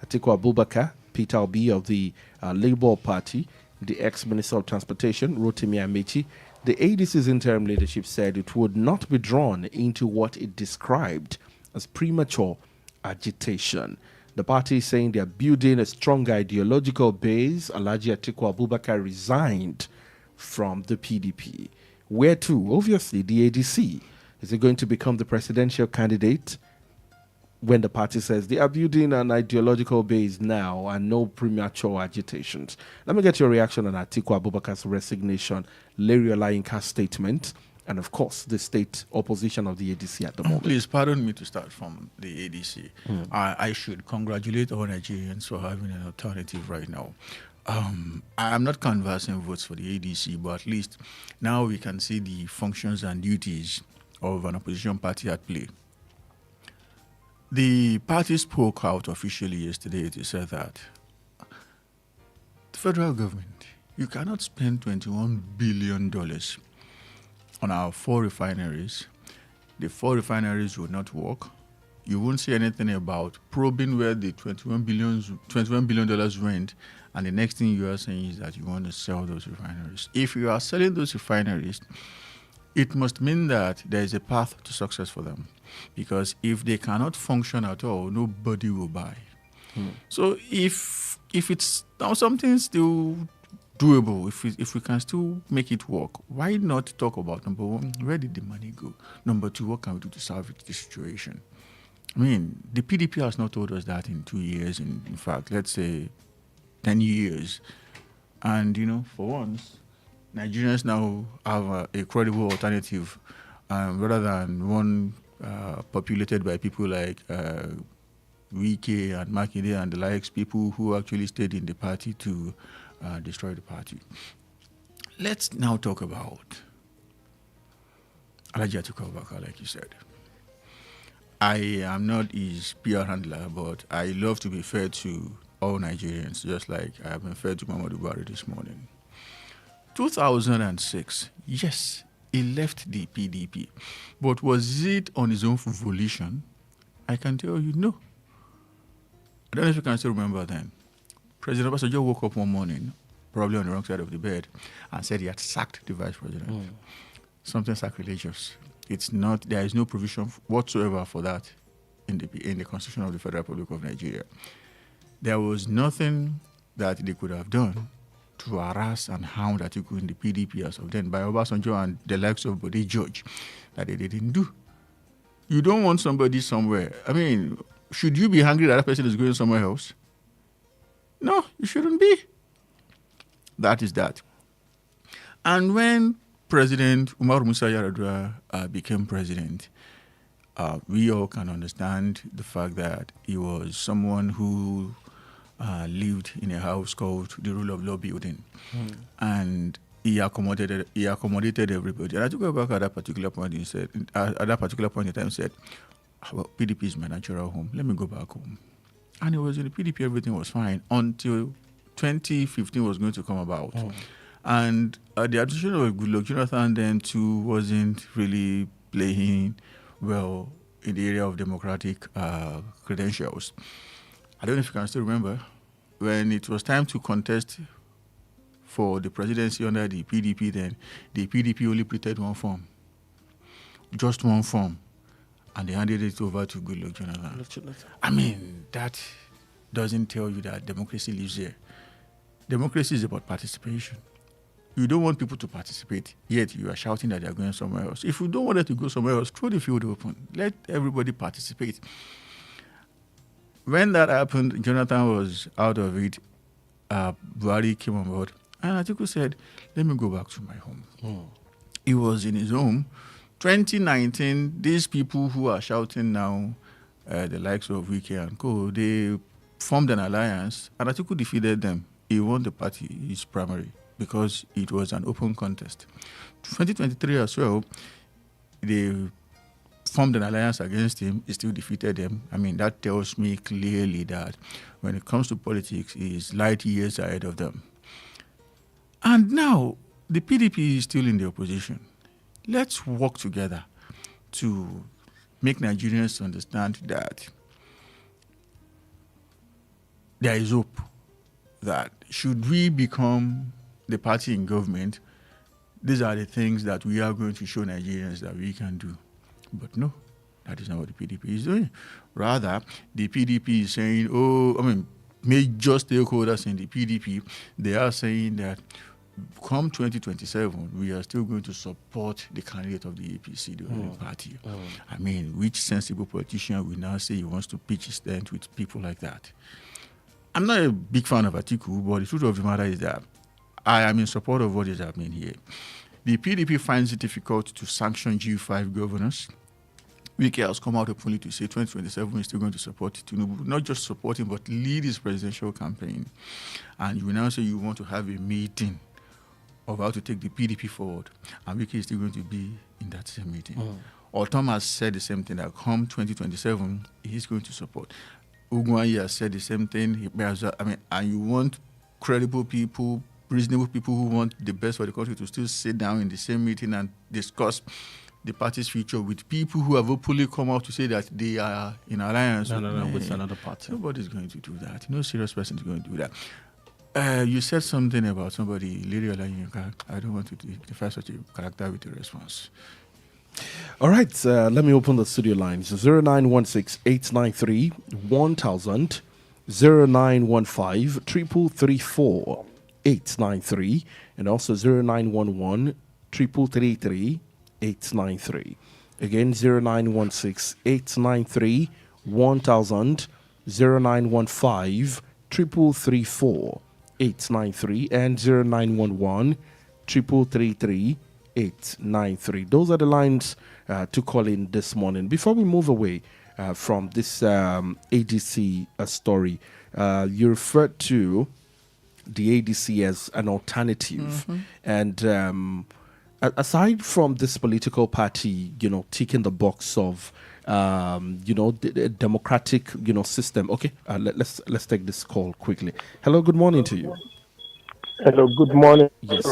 [SPEAKER 1] Atiku Abubakar, Peter Obi of the Labour Party, the ex-Minister of Transportation, Rotimi Amechi, the ADC's interim leadership said it would not be drawn into what it described as premature agitation. The party is saying they are building a strong ideological base. Alhaji Atiku Abubakar resigned from the PDP. Where to? Obviously, the ADC. Is it going to become the presidential candidate? When the party says they are building an ideological base now and no premature agitations. Let me get your reaction on Atiku Abubakar's resignation, Larry Olayinka's statement, and of course the state opposition of the ADC at the moment.
[SPEAKER 7] Please pardon me to start from the ADC. I should congratulate all Nigerians for having an alternative right now. I'm not canvassing votes for the ADC, but at least now we can see the functions and duties of an opposition party at play. The party spoke out officially yesterday to say that the federal government, you cannot spend $21 billion on our 4 refineries. The 4 refineries will not work. You won't see anything about probing where the $21 billion went, and the next thing you are saying is that you want to sell those refineries. If you are selling those refineries, it must mean that there is a path to success for them. Because if they cannot function at all, nobody will buy. So if it's now something still doable, if we can still make it work, why not talk about, number one, where did the money go? Number two, what can we do to salvage the situation? I mean, the PDP has not told us that in 2 years, in fact, let's say 10 years. And, for once, Nigerians now have a credible alternative rather than one populated by people like Wike and Makinde and the likes, people who actually stayed in the party to destroy the party. Let's now talk about Alhaji Atiku Abubakar, like you said. I am not his PR handler, but I love to be fair to all Nigerians, just like I have been fair to Muhammadu Buhari this morning. 2006, yes, he left the PDP. But was it on his own volition? I can tell you no. I don't know if you can still remember then. President Obasanjo woke up one morning probably on the wrong side of the bed, and said he had sacked the vice president. Something sacrilegious. It's not. There is no provision whatsoever for that in the Constitution of the Federal Republic of Nigeria. There was nothing that they could have done to harass and hound Atiku in the PDP as of then by Obasanjo and the likes of Bode George that they didn't do. You don't want somebody somewhere. I mean, should you be angry that person is going somewhere else? No, you shouldn't be. That is that. And when President Umar Musa Yar'Adua became president, we all can understand the fact that he was someone who lived in a house called the Rule of Law Building, and he accommodated everybody. And I took a back at that particular point. He said, at that particular point in time, said, "Well, PDP is my natural home. Let me go back home." And it was in the PDP, everything was fine until 2015 was going to come about. And the administration of Goodluck Jonathan then too wasn't really playing well in the area of democratic credentials. I don't know if you can still remember when it was time to contest for the presidency under the PDP. Then the PDP only printed one form, just one form, and they handed it over to Goodluck Jonathan. I mean, that doesn't tell you that democracy lives here. Democracy is about participation. You don't want people to participate, yet you are shouting that they are going somewhere else. If you don't want them to go somewhere else, throw the field open. Let everybody participate. When that happened, Jonathan was out of it. Buhari came on board. And Atiku said, let me go back to my home. He was in his home. 2019, these people who are shouting now, the likes of Wike and Co., they formed an alliance, and Atiku defeated them. He won the party, his primary, because it was an open contest. 2023 as well, they formed an alliance against him. He still defeated them. I mean, that tells me clearly that when it comes to politics, he is light years ahead of them. And now, the PDP is still in the opposition. Let's work together to make Nigerians understand that there is hope, that should we become the party in government, these are the things that we are going to show Nigerians that we can do. But no, that is not what the PDP is doing. Rather, the PDP is saying, major stakeholders in the PDP, they are saying that come 2027, we are still going to support the candidate of the APC, the ruling party. I mean, which sensible politician will now say he wants to pitch his tent with people like that? I'm not a big fan of Atiku, but the truth of the matter is that I am in support of what is happening here. The PDP finds it difficult to sanction G5 governors. Wike has come out openly to say 2027 is still going to support Tinubu, not just support him, but lead his presidential campaign. And you will now say you want to have a meeting of how to take the PDP forward. And Wike is still going to be in that same meeting. Otom has said the same thing, that come 2027, he's going to support. Ugwuanyi has said the same thing. And you want credible people, reasonable people who want the best for the country to still sit down in the same meeting and discuss the party's future with people who have openly come out to say that they are in alliance
[SPEAKER 1] with another party.
[SPEAKER 7] Nobody's going to do that. No serious person is going to do that. You said something about somebody, Lady Olayinka. I don't want to defy such a character with a response.
[SPEAKER 1] All right, let me open the studio lines. 0916-893-1000, 0915-334-893, and also 0911-333-893. Again, 0916-893-1000, 0915-334-893, and 0911-333-893. Those are the lines to call in this morning. Before we move away from this ADC story, you referred to the ADC as an alternative. And aside from this political party, ticking the box of, the democratic, system. Okay, let's take this call quickly. Hello, good morning to you.
[SPEAKER 6] Hello, good morning.
[SPEAKER 1] Yes,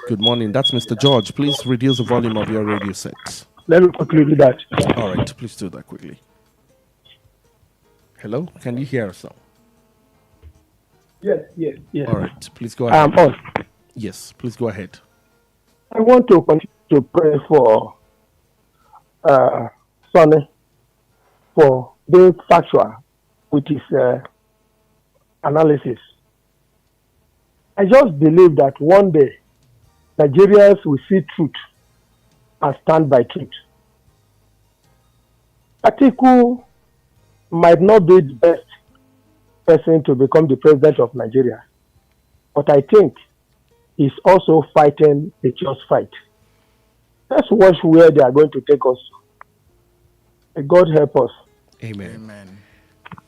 [SPEAKER 1] good morning. That's Mr. George. Please reduce the volume of your radio set.
[SPEAKER 6] Let me quickly do that.
[SPEAKER 1] All right, please do that quickly. Hello, can you hear us now?
[SPEAKER 15] Yes.
[SPEAKER 1] All right, please go ahead.
[SPEAKER 15] On.
[SPEAKER 1] Yes, please go ahead.
[SPEAKER 15] I want to continue to pray for Sonny for being factual with his analysis. I just believe that one day Nigerians will see truth and stand by truth. Atiku might not be the best person to become the president of Nigeria, but I think he's also fighting a just fight. Let's watch where they are going to take us. May God help us.
[SPEAKER 1] Amen.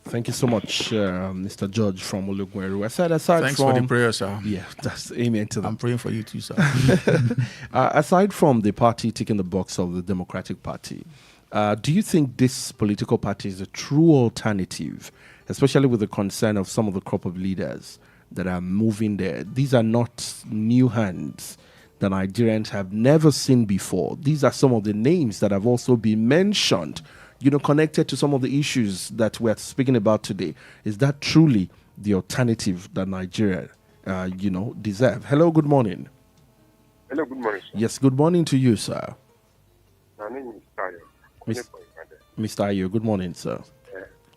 [SPEAKER 1] Thank you so much, Mr. George from Olugweru. Aside
[SPEAKER 7] Thanks
[SPEAKER 1] from
[SPEAKER 7] for the prayer, sir.
[SPEAKER 1] Yeah, that's amen to that.
[SPEAKER 7] I'm praying for you too, sir.
[SPEAKER 1] Aside from the party ticking the box of the Democratic Party, do you think this political party is a true alternative, especially with the concern of some of the crop of leaders that are moving there? These are not new hands that Nigerians have never seen before. These are some of the names that have also been mentioned, connected to some of the issues that we're speaking about today. Is that truly the alternative that Nigeria, deserve? Hello, good morning.
[SPEAKER 16] Hello, good morning, sir.
[SPEAKER 1] Yes, good morning to you, sir.
[SPEAKER 16] My name is Tayo.
[SPEAKER 1] Mr. Ayo, good morning, sir.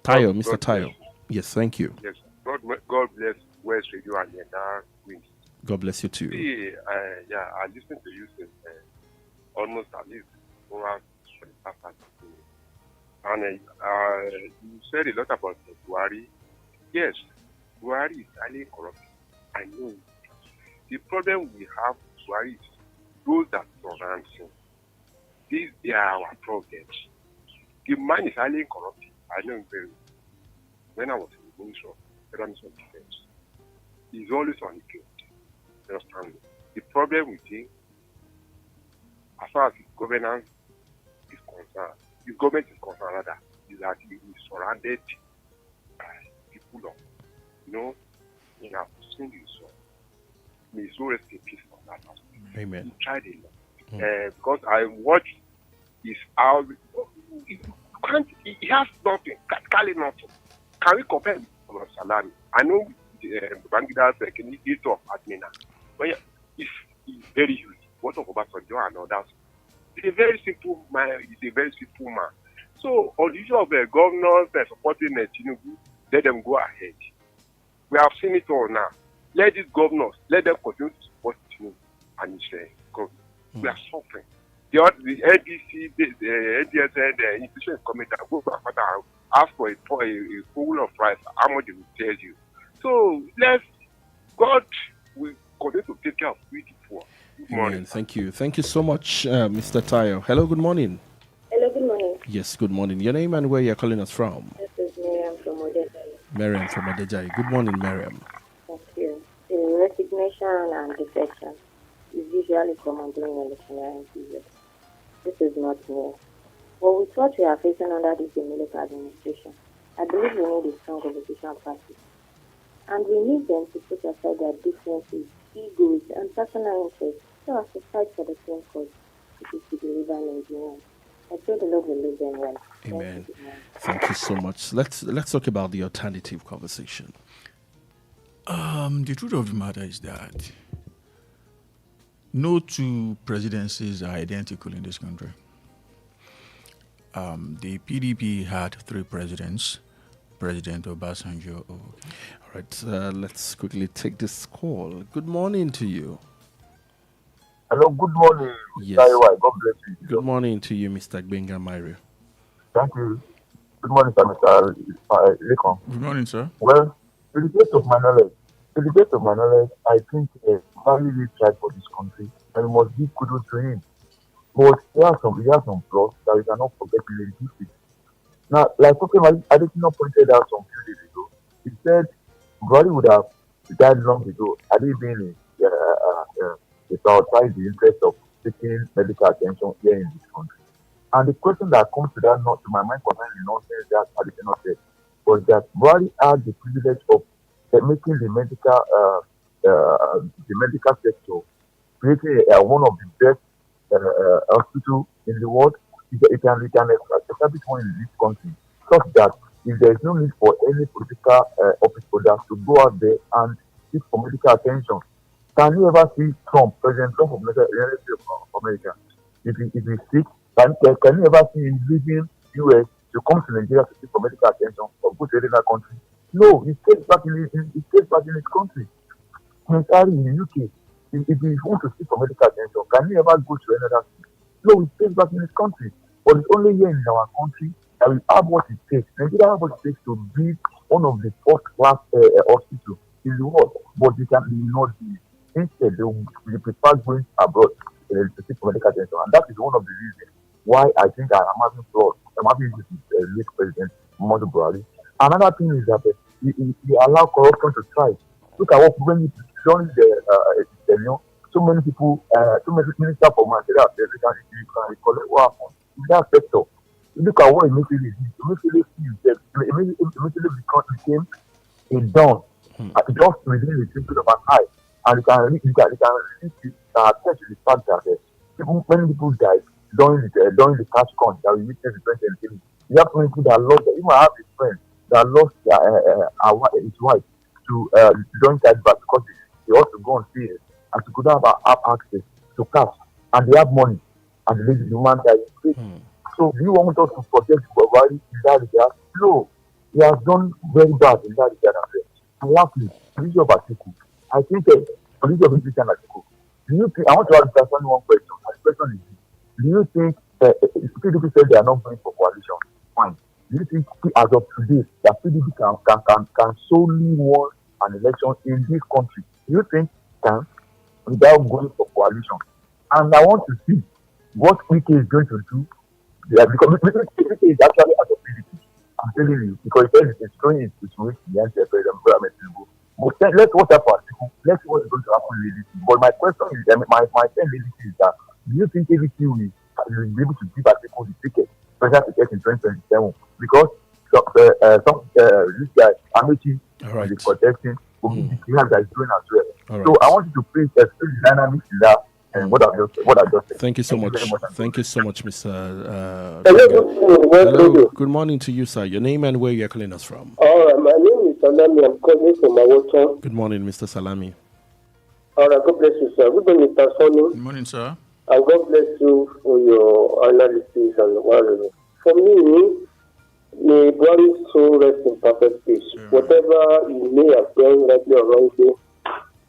[SPEAKER 1] Tayo, Mr. Tayo. Yes, thank you.
[SPEAKER 16] Yes, God bless West Radio and the entire Queens.
[SPEAKER 1] God bless you too.
[SPEAKER 16] See, I listened to you since almost at least over 25 years. And you said a lot about Buhari. Yes, Buhari is highly corrupt. I know. The problem we have with Buhari is those that surround him. These are our problems. The man is highly corrupt. I know him very well. When I was in the Ministry of Federal Ministry of Defense, he's always on the field. You understand me? The problem with him, as far as his governance is concerned, his government is concerned rather, is that he is surrounded by people of, in our seen his soul. May his soul rest in peace on that house.
[SPEAKER 1] Amen.
[SPEAKER 16] He tried a lot. Because I watched his house. He has nothing, practically nothing. Can we compare with salary? I know Bangida's candidate of Admina, but it's very huge. What of Obasanjo and others? He's a very simple man. So, on the issue of governors supporting Tinubu, let them go ahead. We have seen it all now. Let these governors, let them continue to support Tinubu and his government. We are suffering. The NDC, the NDSN, the institution is coming down. Go back and ask for a pool of rice. How much they will tell you. So God will continue to take care of we the poor. Good morning.
[SPEAKER 1] Thank you. Thank you so much, Mr. Tayo. Hello, good morning.
[SPEAKER 17] Hello, good morning.
[SPEAKER 1] Yes, good morning. Your name and where you're calling us from?
[SPEAKER 17] This is Miriam from Odejai.
[SPEAKER 1] Miriam from Odejai. Good morning, Miriam.
[SPEAKER 17] Thank you. The resignation and defection is usually common during electionary periods. This is not new. But with what we are facing under this military administration, I believe we need a strong opposition party. And we need them to put aside their differences, egos, and personal interests so as to fight for the same cause, which is to deliver Nigerians. I pray the Lord will lead them well.
[SPEAKER 1] Amen. Thank you so much. Let's talk about the alternative conversation.
[SPEAKER 7] The truth of the matter is that no two presidencies are identical in this country. The PDP had 3 presidents. President Obasanjo. All
[SPEAKER 1] right, let's quickly take this call. Good morning to you.
[SPEAKER 18] Hello, good morning.
[SPEAKER 1] Yes.
[SPEAKER 18] God bless you.
[SPEAKER 1] Good morning to you, Mr. Gbenga Mario.
[SPEAKER 18] Thank you. Good morning, sir, Mr. Lekon.
[SPEAKER 7] Good morning, sir.
[SPEAKER 18] Well, to the best of my knowledge, I think Buhari really tried for this country, and we must give kudos to him. But he has some flaws that we cannot forget in the history. Now, like Adesina pointed out some few days ago, he said Buhari would have died long ago had he been prioritize the interest of seeking medical attention here in this country. And the question that comes to my mind concerning the nonsense that Adesina said was that Buhari had the privilege of making the medical sector, creating one of the best hospitals in the world. It can establish one in this country, such that if there is no need for any political office holders to go out there and seek for medical attention. Can you ever see Trump, President Trump of America, if he's sick, can you ever see him leaving US to come to Nigeria to seek for medical attention or go to another country? No, he stays back in his country. Entirely in the UK. If he wants to seek for medical attention, can he ever go to another state? No, he stays back in his country. But it's only here in our country that we have what it takes. Nigeria has what it takes to be one of the first class hospitals in the world. But they can not be. Instead, they prefer going abroad to seek for medical attention. And that is one of the reasons why I think I am having flaws. I'm having this with late President Muhammadu Buhari. Another thing is that he allow corruption to thrive. Look at what when during the tenure, so many people, so many ministers for Nigeria, they can recollect what happened in that sector. Look at what immediately did. Immediately became a dawn, just within the twinkle of an eye. And you can attest to the fact that many people died during the cash crunch that we witnessed in 2018. You have many people that lost, even I have a friend that lost his wife to joint childbirth because they ought to go and see it, and she could have access to cash, and they have money, and the woman died. So do you want us to protect Buhari in that regard? No, he has done very bad in that regard. And lastly, the issue of Atiku. I think the issue of Atiku. Do you think, I want to ask one question. My question is, do you think PDP said they are not going for coalition? Fine. Do you think as of today that PDP can solely win an election in this country? Do you think can without going for coalition? And I want to see what Wike is going to do. Yeah, because Wike is actually as of PDP. I'm telling you, because it's showing its way against the president. But let's watch out for Atiku. Let's see what is going to happen with this. But my question is, my thing is that do you think AVC will be able to give Atiku the ticket, special ticket in 2027? Because this guy, Amici, is protecting, that is doing as well. So I want you to please explain the dynamics in that. And what I just said.
[SPEAKER 1] Thank you so much. Thank you so much, Mr. Hello. Good morning to you, sir. Your name and where you're calling us from.
[SPEAKER 19] All right, my name is Salami. I'm calling from Awoton.
[SPEAKER 1] Good morning, Mr. Salami.
[SPEAKER 19] All right, God bless you, sir. Good morning, Mr. Sonu.
[SPEAKER 7] Good morning, sir.
[SPEAKER 19] And God bless you for your analysis and whatever. For me, may Buhari's soul rest in perfect peace. Whatever he may have done rightly or wrongly,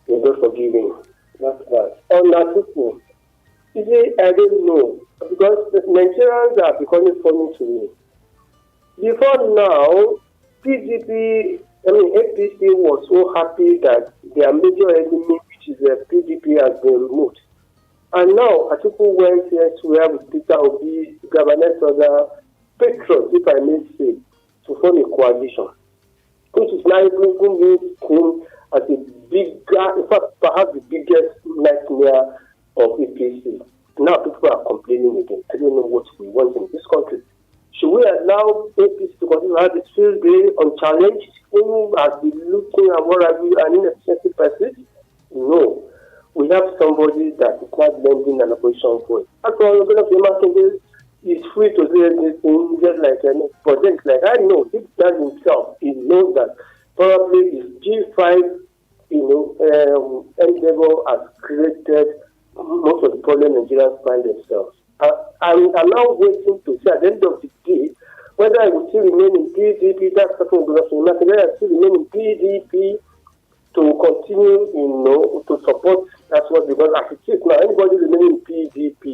[SPEAKER 19] may God forgive him. That's that. On Atiku, you see, I don't know, because the Nigerians are becoming funny to me. Before now, APC was so happy that their major enemy, which is the PDP, has been removed. And now Atiku went elsewhere with Peter Obi, governance other patrons, if I may say, to form a coalition, which is now bringing him as a bigger, in fact, perhaps the biggest nightmare of APC. Now people are complaining again. I don't know what we want in this country. Should we allow APC to continue to have this field day unchallenged, who has been looking at what have you, an inefficiency person? No. We have somebody that is not lending an opposition voice. As for Makinde, he's free to do anything, just like any project. Like I know, deep down himself, he knows that probably his G5, endeavor has created most of the problem Nigerians find themselves. I'm now waiting to see at the end of the day whether I will still remain in PDP, that's something whether I still remain in PDP to continue, to support that's what, because as it is now, anybody remaining in PDP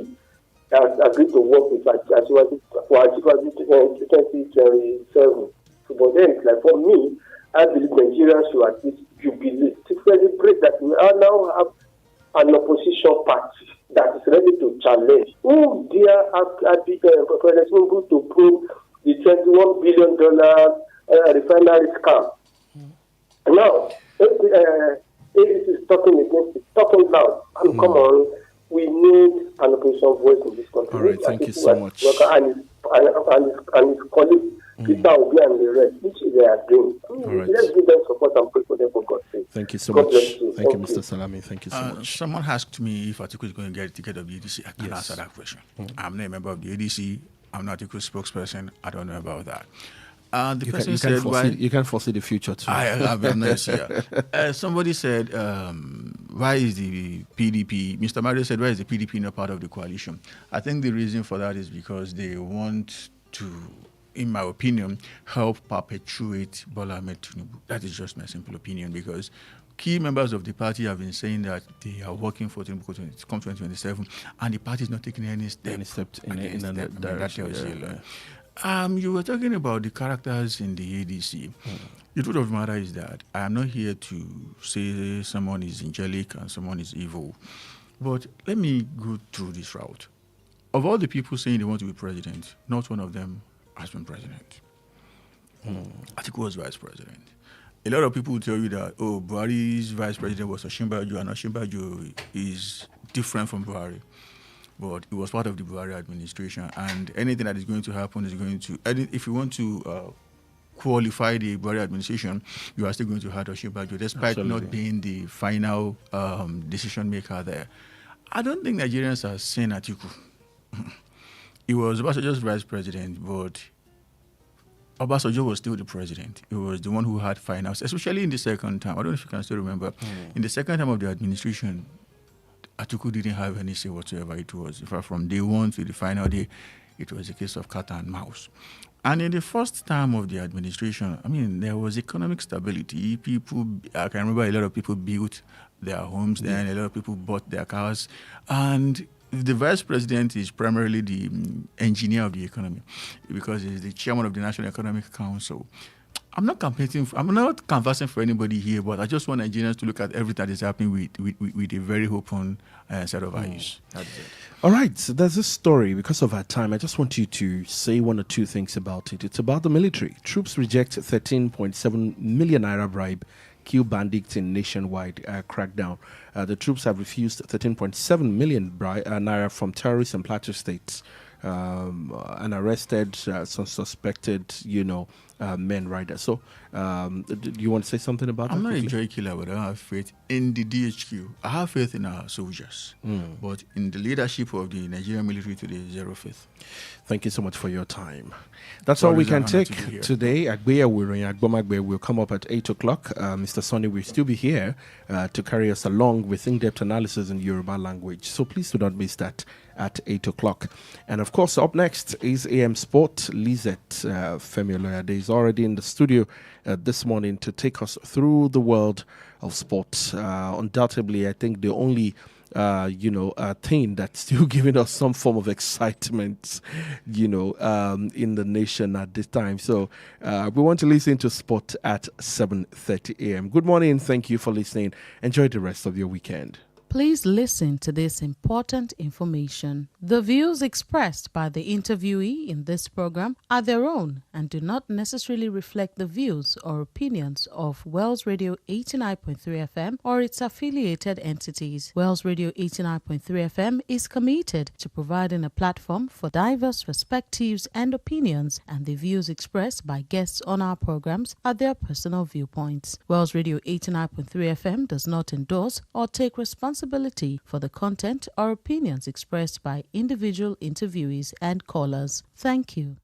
[SPEAKER 19] has agreed to work with Achiwaju for Achiwaju 2027. But then, like for me, I believe Nigerians should at least jubilate to celebrate that we now have an opposition party that is ready to challenge. Who dare ask President Tinubu to prove the $21 billion refinery scam? Now, APC is talking against it, talking loud. And come on, we need an opposition voice in this country.
[SPEAKER 1] All right, thank you so much.
[SPEAKER 19] And his colleagues, Peter Obi and the rest, which they are doing.
[SPEAKER 1] Right.
[SPEAKER 19] Let's give them support and pray for them for God's sake.
[SPEAKER 1] Thank you so
[SPEAKER 19] God
[SPEAKER 1] much.
[SPEAKER 19] bless you.
[SPEAKER 1] Thank you, Mr. Salami. Thank you so much.
[SPEAKER 7] Someone asked me if Atiku is going to get a ticket of the ADC. I can't answer that question. I'm not a member of the ADC. I'm not Atiku's spokesperson. I don't know about that. The person said, "Why
[SPEAKER 1] you can't foresee the future too."
[SPEAKER 7] I'm not sure. Somebody said, "Why is the PDP?" Mr. Mario said, "Why is the PDP not part of the coalition?" I think the reason for that is because they want to, in my opinion, help perpetuate Bola Ahmed Tinubu. That is just my simple opinion, because key members of the party have been saying that they are working for Tinubu to come 2027, and the party is not taking any step in that direction. You were talking about the characters in the ADC. The truth of the matter is that I am not here to say someone is angelic and someone is evil. But let me go through this route. Of all the people saying they want to be president, not one of them has been president. Atiku was vice president. A lot of people will tell you that, Buhari's vice president was Osinbajo, and Osinbajo is different from Buhari. But it was part of the Buhari administration, and anything that is going to happen is going to, if you want to qualify the Buhari administration, you are still going to have Osinbajo, despite not being the final decision maker there. I don't think Nigerians are saying Atiku. He was Obasanjo's vice president, but Obasanjo was still the president. He was the one who had finals, especially in the second time. I don't know if you can still remember. In the second time of the administration, Atiku didn't have any say whatsoever. It was, in fact, from day one to the final day, it was a case of cat and mouse. And in the first time of the administration, there was economic stability. I can remember a lot of people built their homes then, a lot of people bought their cars. And the vice president is primarily the engineer of the economy, because he's the chairman of the National Economic Council. I'm not canvassing for anybody here, but I just want Nigerians to look at everything that is happening with a very open set of eyes. That's it.
[SPEAKER 1] All right, so there's this story. Because of our time, I just want you to say one or two things about it. It's about the military. Troops reject 13.7 million naira bribe, kill bandits in nationwide crackdown. The troops have refused 13.7 million naira from terrorists in Plateau State. And arrested some suspected, men riders. So, do you want to say something about that?
[SPEAKER 7] I'm not a joy killer, but I have faith in the DHQ. I have faith in our soldiers. But in the leadership of the Nigerian military today, zero faith.
[SPEAKER 1] Thank you so much for your time. That's all we can take today. Agbeya will come up at 8 o'clock. Mr. Sonny will still be here to carry us along with in-depth analysis in Yoruba language. So please do not miss that at 8 o'clock. And of course, up next is AM Sport. Lizette Femi Oloyade is already in the studio this morning to take us through the world of sport. Undoubtedly, I think the only thing that's still giving us some form of excitement, in the nation at this time. So we want to listen to sport at 7:30 a.m. Good morning. Thank you for listening. Enjoy the rest of your weekend.
[SPEAKER 20] Please listen to this important information. The views expressed by the interviewee in this program are their own and do not necessarily reflect the views or opinions of Wells Radio 89.3 FM or its affiliated entities. Wells Radio 89.3 FM is committed to providing a platform for diverse perspectives and opinions, and the views expressed by guests on our programs are their personal viewpoints. Wells Radio 89.3 FM does not endorse or take responsibility for the content or opinions expressed by individual interviewees and callers. Thank you.